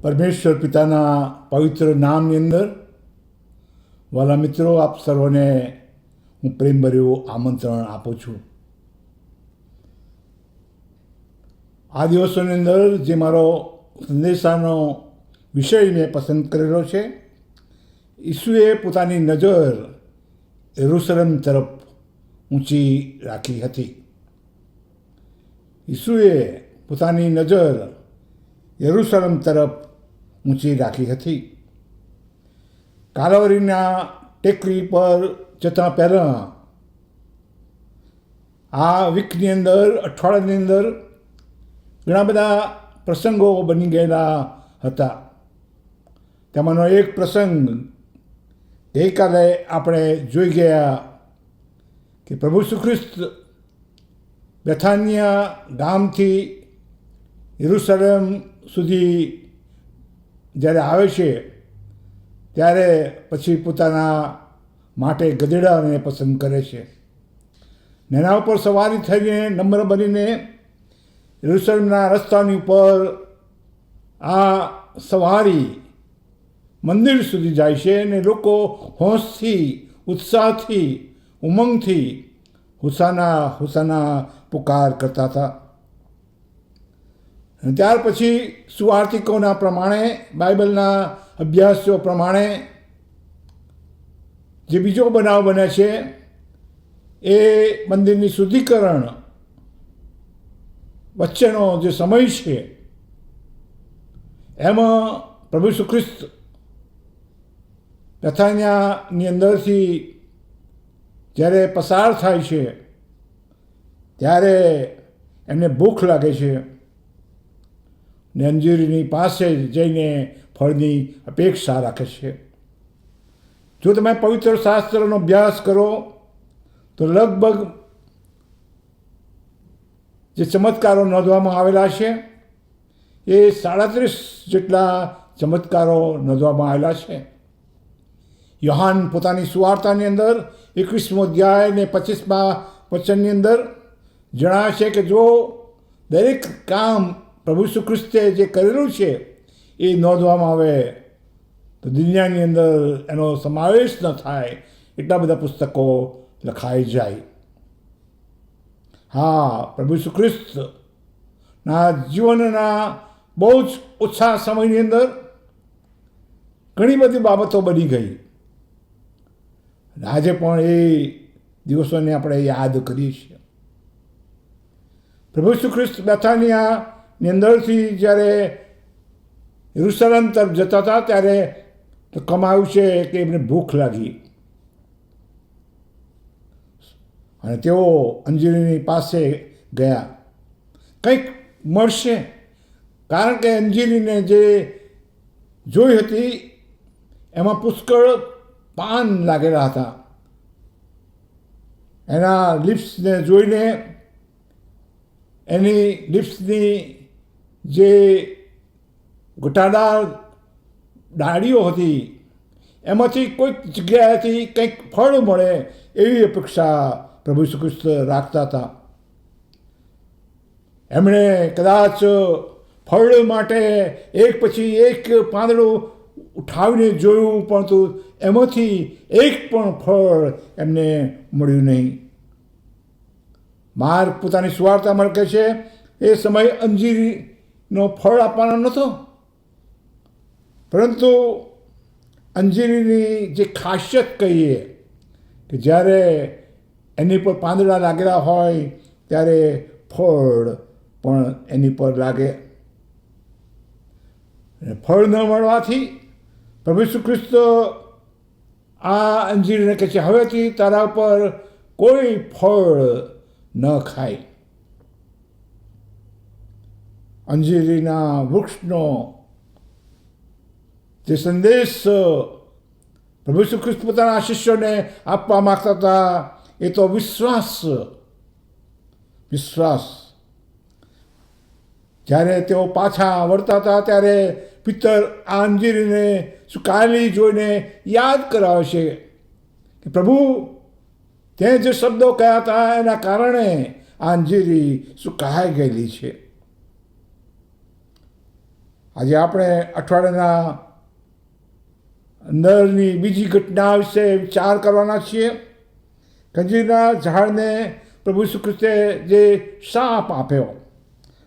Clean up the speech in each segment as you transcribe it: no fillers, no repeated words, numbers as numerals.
પરમેશ્વર પિતાના પવિત્ર નામની અંદર વાલા મિત્રો, આપ સર્વને હું પ્રેમભર્યું આમંત્રણ આપું છું. આ દિવસોની અંદર જે મારો સંદેશાનો વિષય મેં પસંદ કરેલો છે, ઈસુએ પોતાની નજર યરૂશલેમ તરફ ઊંચી રાખી હતી. ઈસુએ પોતાની નજર યરૂશલેમ તરફ ઊંચી રાખી હતી. કાલવરીના ટેકરી પર જતાં પહેલાં આ વીકની અંદર, અઠવાડિયાની અંદર ઘણા બધા પ્રસંગો બની ગયેલા હતા. તેમાંનો એક પ્રસંગ ગઈકાલે આપણે જોઈ ગયા કે પ્રભુ ઈસુ ખ્રિસ્ત બેથાનિયા ગામથી યરૂશલેમ સુધી જ્યારે આવે છે, ત્યારે પછી પોતાના માટે ગધેડાને પસંદ કરે છે. એના ઉપર સવારી થઈને, નમ્ર બનીને યરૂશલેમના રસ્તાની ઉપર આ સવારી મંદિર સુધી જાય છે અને લોકો હોંશથી, ઉત્સાહથી, ઉમંગથી હુસાના હુસાના પુકાર કરતા હતા. અને ત્યાર પછી સુવાર્તિકોના પ્રમાણે, બાઇબલના અભ્યાસો પ્રમાણે જે બીજો બનાવ બને છે, એ મંદિરની શુદ્ધિકરણ વચ્ચેનો જે સમય છે, એમાં પ્રભુ ઈસુ ખ્રિસ્ત બેથાનિયાની અંદરથી જ્યારે પસાર થાય છે, ત્યારે એમને ભૂખ લાગે છે ને અંજીરની પાસે જઈને ફળની અપેક્ષા રાખે છે. જો તમે પવિત્ર શાસ્ત્રનો અભ્યાસ કરો તો લગભગ જે ચમત્કારો નોંધવામાં આવેલા છે, એ 37 જેટલા ચમત્કારો નોંધવામાં આવેલા છે. યોહાન પોતાની સુવાર્તાની અંદર 21મો અધ્યાય ને 25મા વચનની અંદર જણાવે છે કે જો દરેક કામ પ્રભુ ઈસુ ખ્રિસ્તે જે કરેલું છે એ નોંધવામાં આવે તો દુનિયાની અંદર એનો સમાવેશ ન થાય એટલા બધા પુસ્તકો લખાઈ જાય. હા, પ્રભુ ઈસુ ખ્રિસ્તના જીવનના બહુ જ ઓછા સમયની અંદર ઘણી બધી બાબતો બની ગઈ. આજે પણ એ દિવસોને આપણે યાદ કરીએ છીએ. પ્રભુ ઈસુ ખ્રિસ્ત બેથાનિયાની અંદરથી જ્યારે યરૂશલેમ તરફ જતા હતા, ત્યારે કહેવામાં આવ્યું છે કે એમને ભૂખ લાગી અને તેઓ અંજીરની પાસે ગયા. કંઈક મળશે, કારણ કે અંજીરીને જે જોઈ હતી એમાં પુષ્કળ પાન લાગેલા હતા. એના લિપ્સને જોઈને, એની લિપ્સની જે ઘટાદાર ડાળીઓ હતી, એમાંથી કોઈક જગ્યાએથી કંઈક ફળ મળે એવી અપેક્ષા પ્રભુ ઈસુ ખ્રિસ્ત રાખતા હતા. એમણે કદાચ ફળ માટે એક પછી એક પાંદડું ઉઠાવીને જોયું, પરંતુ એમાંથી એક પણ ફળ એમને મળ્યું નહીં. માર્ક પોતાની સુવાર્તામાં કહે છે એ સમય અંજીરીનો ફળ આપવાનો નહોતો, પરંતુ અંજીરીની જે ખાસિયત કહીએ કે જ્યારે એની પર પાંદડા લાગેલા હોય ત્યારે ફળ પણ એની પર લાગે. ફળ ન મળવાથી પ્રભુ ઈસુ ખ્રિસ્ત આ અંજીરીને કહે છે, હવેથી તારા પર કોઈ ફળ ન ખાય. અંજીરીના વૃક્ષનો જે સંદેશ પ્રભુ ઈસુ ખ્રિસ્ત પોતાના શિષ્યોને આપવા માગતા હતા, એ તો વિશ્વાસ. જ્યારે તેઓ પાછા વળતા હતા, ત્યારે પિત્તર આ અંજીરીને સુકાયેલી જોઈને યાદ કરાવે છે કે પ્રભુ, તે જે શબ્દો કહ્યા હતા એના કારણે આ અંજીરી સુકાઈ ગયેલી છે. આજે આપણે અઠવાડિયાના અંદરની બીજી ઘટના વિશે વિચાર કરવાના છીએ. ખજૂરના ઝાડને પ્રભુ ઈસુ ખ્રિસ્તે જે શાપ આપ્યો,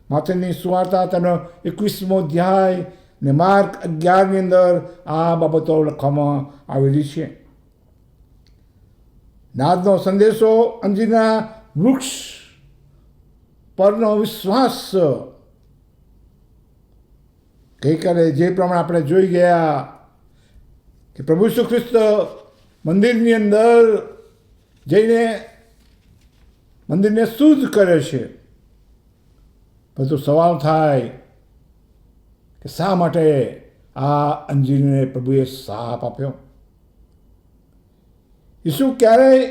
માથેની સુવાર્તા તેનો 21મો અધ્યાય ને માર્ક 11ની અંદર આ બાબતો લખવામાં આવેલી છે. આજનો સંદેશો અંજીરના વૃક્ષ પરનો વિશ્વાસ. ગઈકાલે જે પ્રમાણે આપણે જોઈ ગયા કે પ્રભુ ઈસુ ખ્રિસ્ત મંદિરની અંદર જઈને મંદિરને શુદ્ધ કરે છે. પરંતુ સવાલ થાય કે શા માટે આ અંજીરને પ્રભુએ શાપ આપ્યો? ઈસુ ક્યારેય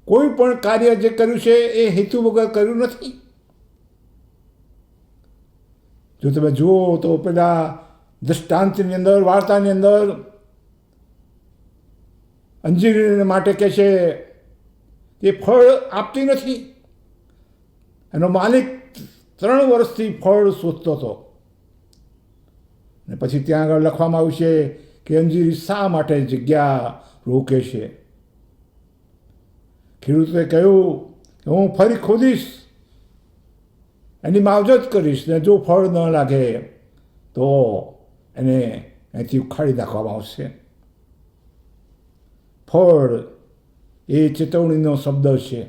કોઈ પણ કાર્ય જે કર્યું છે એ હેતુ વગર કર્યું નથી. જો તમે જુઓ તો પેલા દૃષ્ટાંતની અંદર, વાર્તાની અંદર અંજીર માટે કહે છે કે ફળ આપતી નથી. એનો માલિક 3 વર્ષથી ફળ શોધતો હતો. અને પછી ત્યાં આગળ લખવામાં આવ્યું છે કે અંજીર શા માટે જગ્યા રોકે છે. ખેડૂતે કહ્યું કે હું ફરી ખોદીશ, એની માવજત કરીશ, ને જો ફળ ન લાગે તો એને અહીંથી ઉખાડી નાખવામાં આવશે. ફળ એ ચેતવણીનો શબ્દ છે.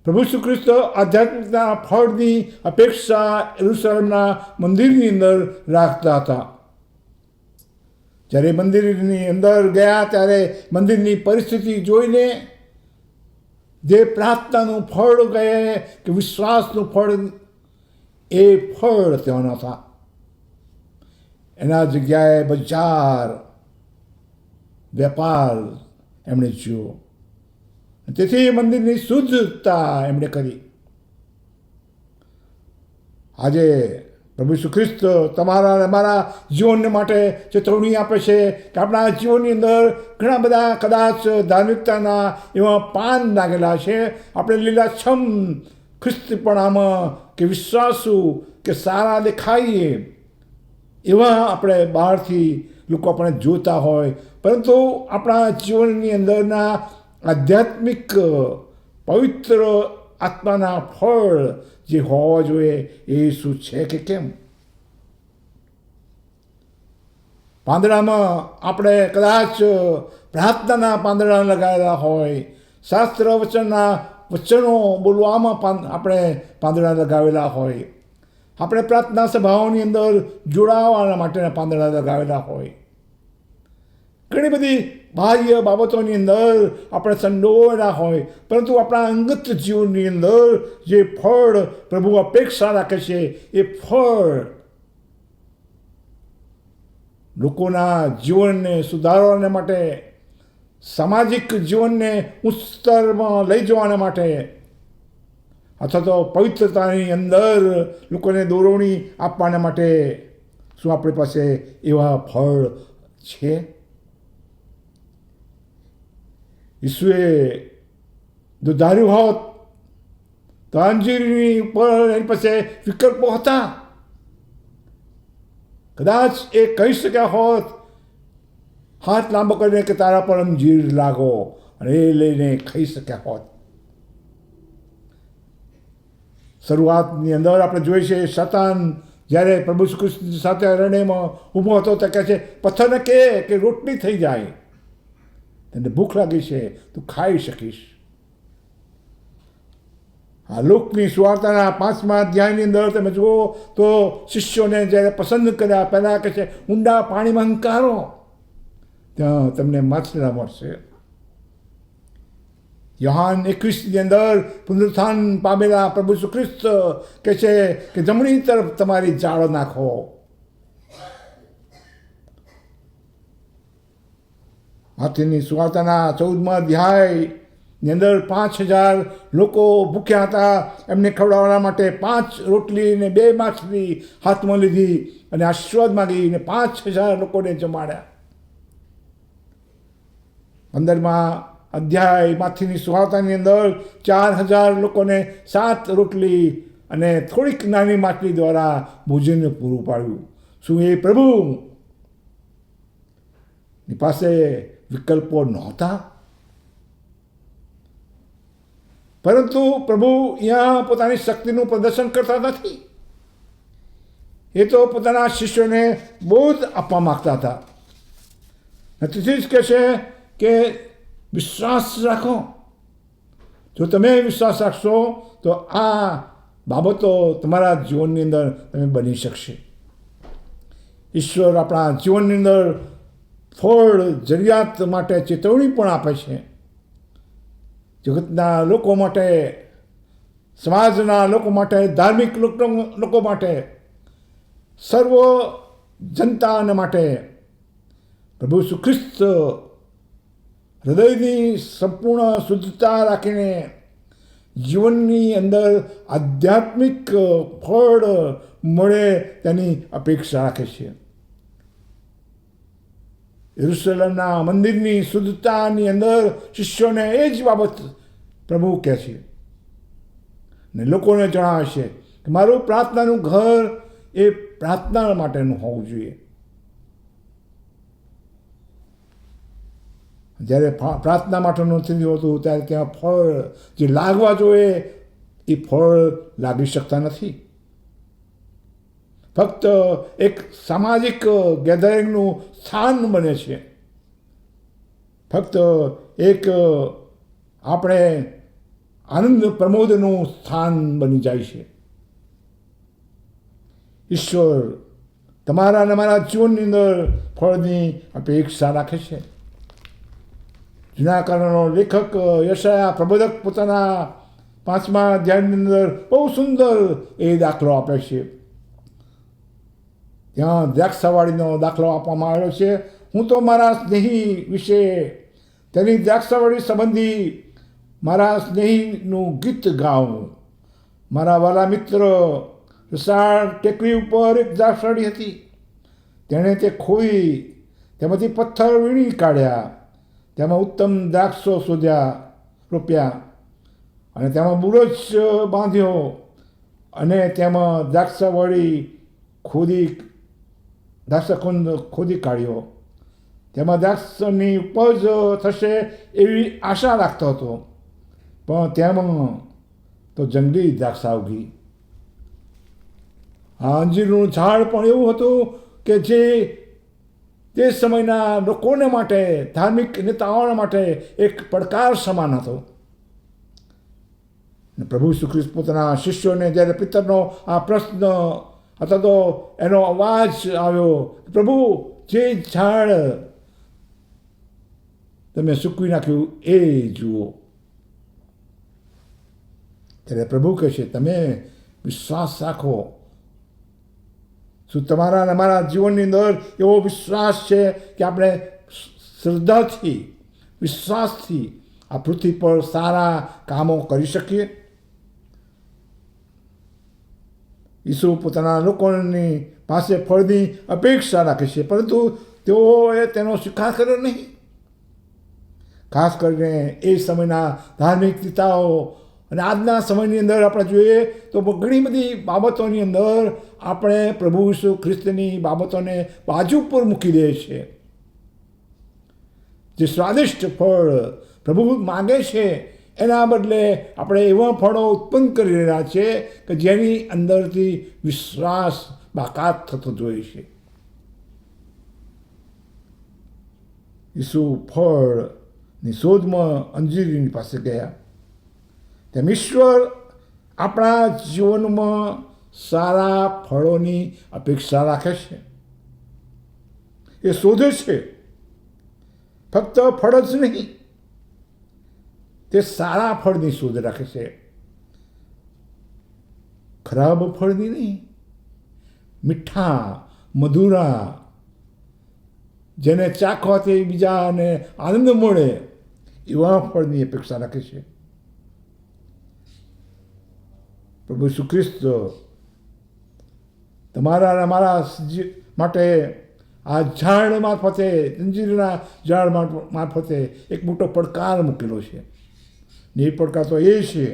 પ્રભુ ઈસુ ખ્રિસ્ત આધ્યાત્મિકના ફળની અપેક્ષા યરુશલેમના મંદિરની અંદર રાખતા હતા. જ્યારે મંદિરની અંદર ગયા ત્યારે મંદિરની પરિસ્થિતિ જોઈને જે પ્રાર્થનાનું ફળ કહે કે વિશ્વાસનું ફળ, એ ફળ ત્યાં નહોતા. એના જગ્યાએ બજાર, વેપાર એમણે જોયો. તેથી મંદિરની શુદ્ધતા એમણે કરી. આજે પ્રભુ ઈસુ ખ્રિસ્ત તમારા અને મારા જીવન માટે ચેતવણી આપે છે કે આપણા જીવનની અંદર ઘણા બધા કદાચ ધાર્મિકતાના એવા પાન લાગેલા છે. આપણે લીલાછમ ખ્રિસ્તીપણામાં કે વિશ્વાસુ કે સારા દેખાઈએ એવા આપણે બહારથી લોકો આપણે જોતા હોય, પરંતુ આપણા જીવનની અંદરના આધ્યાત્મિક પવિત્ર આત્માના ફળ જે હોવા જોઈએ એ શું છે કે કેમ? પાંદડામાં આપણે કદાચ પ્રાર્થનાના પાંદડા લગાવેલા હોય, શાસ્ત્ર વચનો બોલવામાં આપણે પાંદડા લગાવેલા હોય, આપણે પ્રાર્થના સભાઓની અંદર જોડાવા માટેના પાંદડા લગાવેલા હોય, ઘણી બધી બાહ્ય બાબતોની અંદર આપણે સંડોવાયેલા હોય, પરંતુ આપણા અંગત જીવનની અંદર જે ફળ પ્રભુ અપેક્ષા રાખે છે એ ફળ લોકોના જીવનને સુધારવાને માટે, સામાજિક જીવનને ઉચ્ચ સ્તરમાં લઈ જવાના માટે, અથવા તો પવિત્રતાની અંદર લોકોને દોરવણી આપવાના માટે શું આપણી પાસે એવા ફળ છે? ઈસુએ જો ધાર્યું હોત તો અંજીરની ઉપર એની પાસે વિકલ્પો હતા. કદાચ એ કહી શક્યા હોત, હાથ લાંબો કરીને કે તારા પર અંજીર લાગો, અને એ લઈને ખાઈ શક્યા હોત. શરૂઆતની અંદર આપણે જોઈએ છે શતાન જ્યારે પ્રભુ ઈસુ ખ્રિસ્ત સાથે અરણ્યમાં ઊભો હતો તો કહે છે પથ્થરને કે રોટલી થઈ જાય, તને ભૂખ લાગી છે, તું ખાઈ શકીશ. આ લોકની સુવાર્તાના 5મા અધ્યાયની અંદર તમે જુઓ તો શિષ્યોને જ્યારે પસંદ કર્યા, પહેલાં કહે છે ઊંડા પાણીમાં હંકારો, ત્યાં તમને માછલા મળશે. યોહાન 21ની અંદર પુનરુત્થાન પામેલા પ્રભુ ઈસુ ખ્રિસ્ત કહે છે કે જમણી તરફ તમારી જાળ નાખો. માથેની સુવાર્તાના 14મા અધ્યાયની અંદર 5000 લોકો ભૂખ્યા હતા. એમને ખવડાવવા માટે 5 રોટલી ને 2 માછલી હાથમાં લીધી અને આશીર્વાદ માગી ને 5000 લોકોને જમાડ્યા. 15મા અધ્યાય માથેની સુવાર્તાની અંદર 4000 લોકોને 7 રોટલી અને થોડીક નાની માટલી દ્વારા ભોજન પૂરું પાડ્યું. શું એ પ્રભુની પાસે વિકલ્પો નહોતા? પરંતુ પ્રભુ અહીંયા પોતાની શક્તિનું પ્રદર્શન કરતા નથી. એ તો પોતાના શિષ્યોને બોધ આપવા માગતા હતા. તેથી જ કહે છે કે વિશ્વાસ રાખો. જો તમે વિશ્વાસ રાખશો તો આ બાબતો તમારા જીવનની અંદર તમે બની શકશે. ઈશ્વર આપણા જીવનની અંદર ફળ જરૂરિયાત માટે ચેતવણી પણ આપે છે. જગતના લોકો માટે, સમાજના લોકો માટે, ધાર્મિક લોકો માટે, સર્વ જનતાને માટે પ્રભુ ઈસુ ખ્રિસ્ત હૃદયની સંપૂર્ણ શુદ્ધતા રાખીને જીવનની અંદર આધ્યાત્મિક ફળ મળે તેની અપેક્ષા રાખે છે. યરુશલેમના મંદિરની શુદ્ધતાની અંદર શિષ્યોને એ જ બાબત પ્રભુ કહે છે ને લોકોને જણાવે છે કે મારું પ્રાર્થનાનું ઘર એ પ્રાર્થના માટેનું હોવું જોઈએ. જ્યારે પ્રાર્થના માટેનું નથી હોતું ત્યારે ત્યાં ફળ જે લાગવા જોઈએ એ ફળ લાગી શકતા નથી. ફક્ત એક સામાજિક ગેધરિંગનું સ્થાન બને છે. ફક્ત એક આપણે આનંદ પ્રમોદનું સ્થાન બની જાય છે. ઈશ્વર તમારા અને મારા જીવનની અંદર ફળની અપેક્ષા રાખે છે. જૂના કરારનો લેખક યશાયા પ્રબોધક પોતાના 5મા અધ્યાયની અંદર બહુ સુંદર એ દાખલો આપે છે. ત્યાં દ્રાક્ષાવાળીનો દાખલો આપવામાં આવ્યો છે. હું તો મારા સ્નેહી વિશે તેની દ્રાક્ષાવાળી સંબંધી મારા સ્નેહીનું ગીત ગાઉં. મારા વાલા મિત્ર વિશાળ ટેકરી ઉપર એક દ્રાક્ષાવાળી હતી. તેણે તે ખોઈ તેમાંથી પથ્થર વીણી કાઢ્યા, તેમાં ઉત્તમ દ્રાક્ષો રોપ્યા અને તેમાં બુરજ બાંધ્યો અને તેમાં દ્રાક્ષાકુંડ ખોદી કાઢ્યો. તેમાં દ્રાક્ષની ઉપજ થશે એવી આશા રાખતો હતો, પણ તેમાં તો જંગલી દ્રાક્ષા ઉગી. આ અંજીરનું ઝાડ પણ એવું હતું કે જે તે સમયના લોકોને માટે, ધાર્મિક નેતાઓને માટે એક પડકાર સમાન હતો. પ્રભુ ઈસુ ખ્રિસ્ત પોતાના શિષ્યોને જ્યારે પિત્તરનો આ પ્રશ્ન અથવા તો એનો અવાજ આવ્યો, પ્રભુ જે ઝાડ તમે સૂકવી નાખ્યું એ જુઓ, ત્યારે પ્રભુ કહે છે તમે વિશ્વાસ રાખો. શું તમારા અને અમારા જીવનની અંદર એવો વિશ્વાસ છે કે આપણે શ્રદ્ધાથી, વિશ્વાસથી આ પૃથ્વી પર સારા કામો કરી શકીએ? ઈસુ પોતાના લોકોની પાસે ફળની અપેક્ષા રાખે છે, પરંતુ તેઓએ તેનો સ્વીકાર કર્યો નહીં. ખાસ કરીને એ સમયના ધાર્મિક નેતાઓ અને આજના સમયની અંદર આપણે જોઈએ તો ઘણી બધી બાબતોની અંદર આપણે પ્રભુ ઈસુ ખ્રિસ્તની બાબતોને બાજુ પર મૂકી દે છે. જે સ્વાદિષ્ટ ફળ પ્રભુ માગે છે એના બદલે આપણે એવા ફળો ઉત્પન્ન કરી રહ્યા છીએ કે જેની અંદરથી વિશ્વાસ બાકાત થતો જોઈએ છે. ઈસુ ફળની શોધમાં અંજીરીની પાસે ગયા. તેમ ઈશ્વર આપણા જીવનમાં સારા ફળોની અપેક્ષા રાખે છે. એ શોધે છે, ફક્ત ફળ જ નહીં, તે સારા ફળની શોધ રાખે છે. ખરાબ ફળની નહીં, મીઠા, મધુરા, જેને ચાખવાથી બીજાને આનંદ મળે એવા ફળની અપેક્ષા રાખે છે. પ્રભુ ઈસુ ખ્રિસ્ત તમારા અને મારા માટે આ ઝાડ મારફતે, અંજીરના ઝાડ મારફતે એક મોટો પડકાર મૂકેલો છે. ને એ પડકાર તો એ છે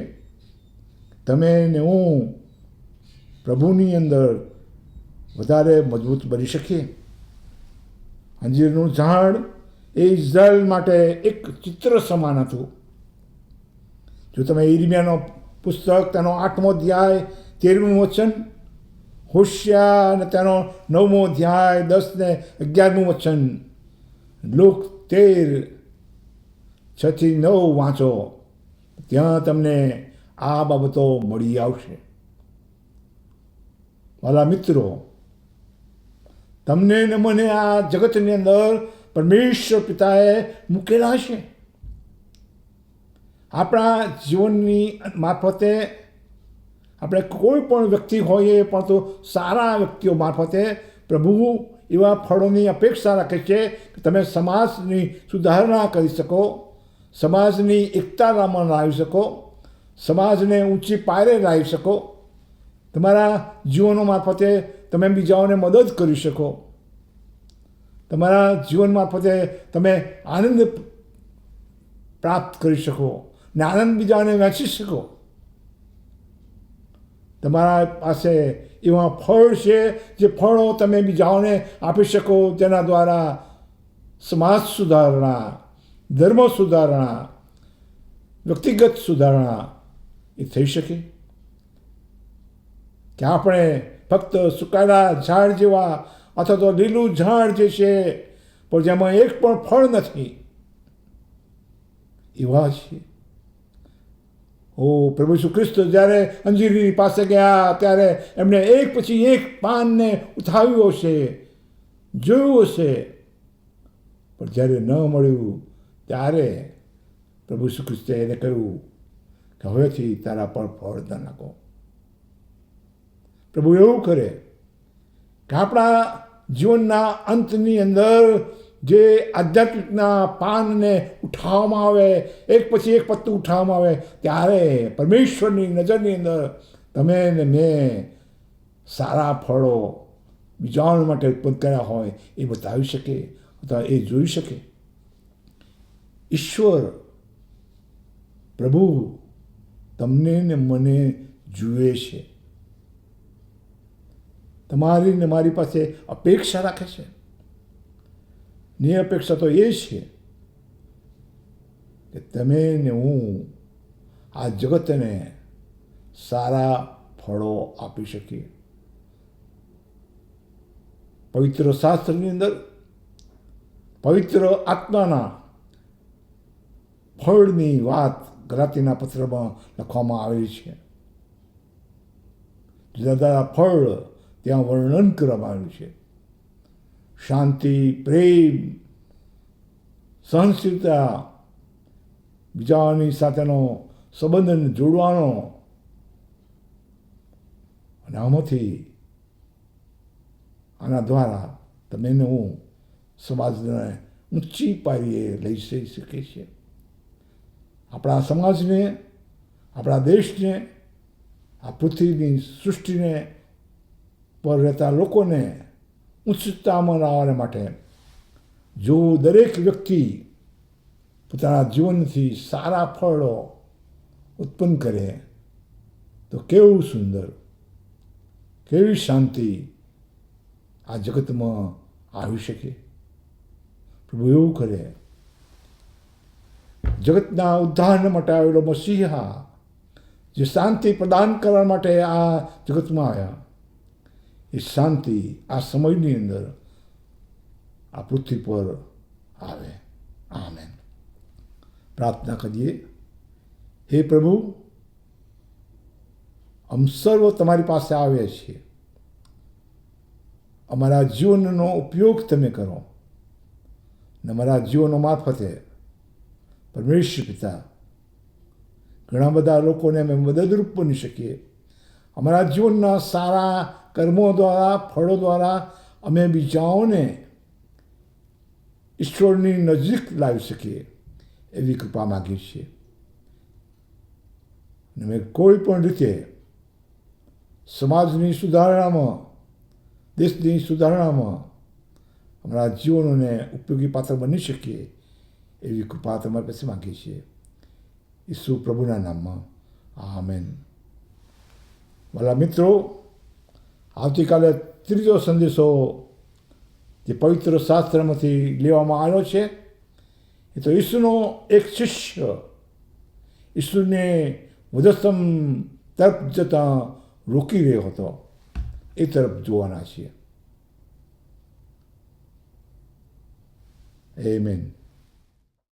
તમે ને હું પ્રભુની અંદર વધારે મજબૂત બની શકીએ. અંજીરનું ઝાડ એ ઇઝરાયલ માટે એક ચિત્ર સમાન હતું. જો તમે યિર્મયાનો પુસ્તક તેનો 8મો અધ્યાય 13મું વચન, હોશિયા અને તેનો 9મો અધ્યાય 10 ને 11મું વચન, લુક 13:6-9 વાંચો, ત્યાં તમને આ બાબતો મળી આવશે. મારા મિત્રો, તમને ને મને આ જગતની અંદર પરમેશ્વર પિતાએ મૂકેલા છે. આપણા જીવનની મારફતે આપણે કોઈ પણ વ્યક્તિ હોઈએ, પણ તો સારા વ્યક્તિઓ મારફતે પ્રભુ એવા ફળોની અપેક્ષા રાખે છે કે તમે સમાજની સુધારણા કરી શકો, સમાજની એકતામાં લાવી શકો, સમાજને ઊંચી પાયરે લાવી શકો, તમારા જીવનો મારફતે તમે બીજાઓને મદદ કરી શકો, તમારા જીવન મારફતે તમે આનંદ પ્રાપ્ત કરી શકો ને આનંદ બીજાને વહેંચી શકો. તમારા પાસે એવા ફળ છે જે ફળો તમે બીજાઓને આપી શકો, જેના દ્વારા સમાજ સુધારણા, ધર્મ સુધારણા, વ્યક્તિગત સુધારણા એ થઈ શકે. કે આપણે ફક્ત સુકાયેલા ઝાડ જેવા અથવા તો લીલું ઝાડ જે છે પણ જેમાં એક પણ ફળ નથી એવા છે. પ્રભુ ઈસુ ખ્રિસ્ત જ્યારે અંજીરની પાસે ગયા ત્યારે એમણે એક પછી એક પાનને ઉઠાવ્યું હશે, જોયું હશે, પણ જ્યારે ન મળ્યું ત્યારે પ્રભુ ઈસુ ખ્રિસ્તે એને કહ્યું કે હવેથી તારા પર ફળ ન નાખો. પ્રભુ એવું કરે કે આપણા જીવનના અંતની અંદર જે આધ્યાત્મિકના પાનને ઉઠાવવામાં આવે, એક પછી એક પત્તું ઉઠાવવામાં આવે, ત્યારે પરમેશ્વરની નજરની અંદર તમે ને મેં સારા ફળો બીજાઓ માટે ઉત્પન્ન કર્યા હોય એ બતાવી શકે અથવા એ જોઈ શકે. ઈશ્વર પ્રભુ તમને ને મને જુએ છે. તમારી ને મારી પાસે અપેક્ષા રાખે છે. ને અપેક્ષા તો એ છે કે તમે ને હું આ જગતને સારા ફળો આપી શકીએ. પવિત્ર શાસ્ત્રની અંદર પવિત્ર આત્માના ફળની વાત ગલાતીના પત્રમાં લખવામાં આવેલી છે. જુદા જુદા ફળ ત્યાં વર્ણન કરવામાં આવ્યું છે. શાંતિ, પ્રેમ, સહનશીલતા, બીજાની સાથેનો સંબંધ જોડવાનો, અને આના દ્વારા તમે ને હું સમાજને ઊંચી પારીએ લઈ જઈ શકીએ છીએ. આપણા સમાજને, આપણા દેશને, આ પૃથ્વીની સૃષ્ટિને પર રહેતા લોકોને ઉચ્ચતામાં લાવવા માટે જો દરેક વ્યક્તિ પોતાના જીવનથી સારા ફળો ઉત્પન્ન કરે તો કેવું સુંદર, કેવી શાંતિ આ જગતમાં આવી શકે. પ્રભુ એવું કરે. જગતના ઉદ્ધાર માટે આવેલો મસીહા જે શાંતિ પ્રદાન કરવા માટે આ જગતમાં આવ્યા, એ શાંતિ આ સમયની અંદર આ પૃથ્વી પર આવે. આમેન. પ્રાર્થના કરીએ. હે પ્રભુ, અમે સર્વ તમારી પાસે આવ્યા છીએ. અમારા જીવનનો ઉપયોગ તમે કરો ને અમારા જીવનો મારફતે પરમેશ્વર પિતા ઘણા બધા લોકોને અમે મદદરૂપ બની શકીએ. અમારા જીવનના સારા કર્મો દ્વારા, ફળો દ્વારા અમે બીજાઓને ઈશ્વરની નજીક લાવી શકીએ એવી કૃપા માગીએ છીએ. અને અમે કોઈ પણ રીતે સમાજની સુધારણામાં, દેશની સુધારણામાં અમારા જીવનોને ઉપયોગી પાત્ર બની શકીએ એવી કૃપા તમારી પાસે માગીએ છીએ. ઈસુ પ્રભુના નામમાં. આમેન. વાલા મિત્રો, આવતીકાલે ત્રીજો સંદેશો જે પવિત્ર શાસ્ત્રમાંથી લેવામાં આવ્યો છે એ તો ઈસુનો એક શિષ્ય ઈસુને વધસ્તંભ તરફ જતાં રોકી રહ્યો હતો એ તરફ જોવાના છીએ. આમેન.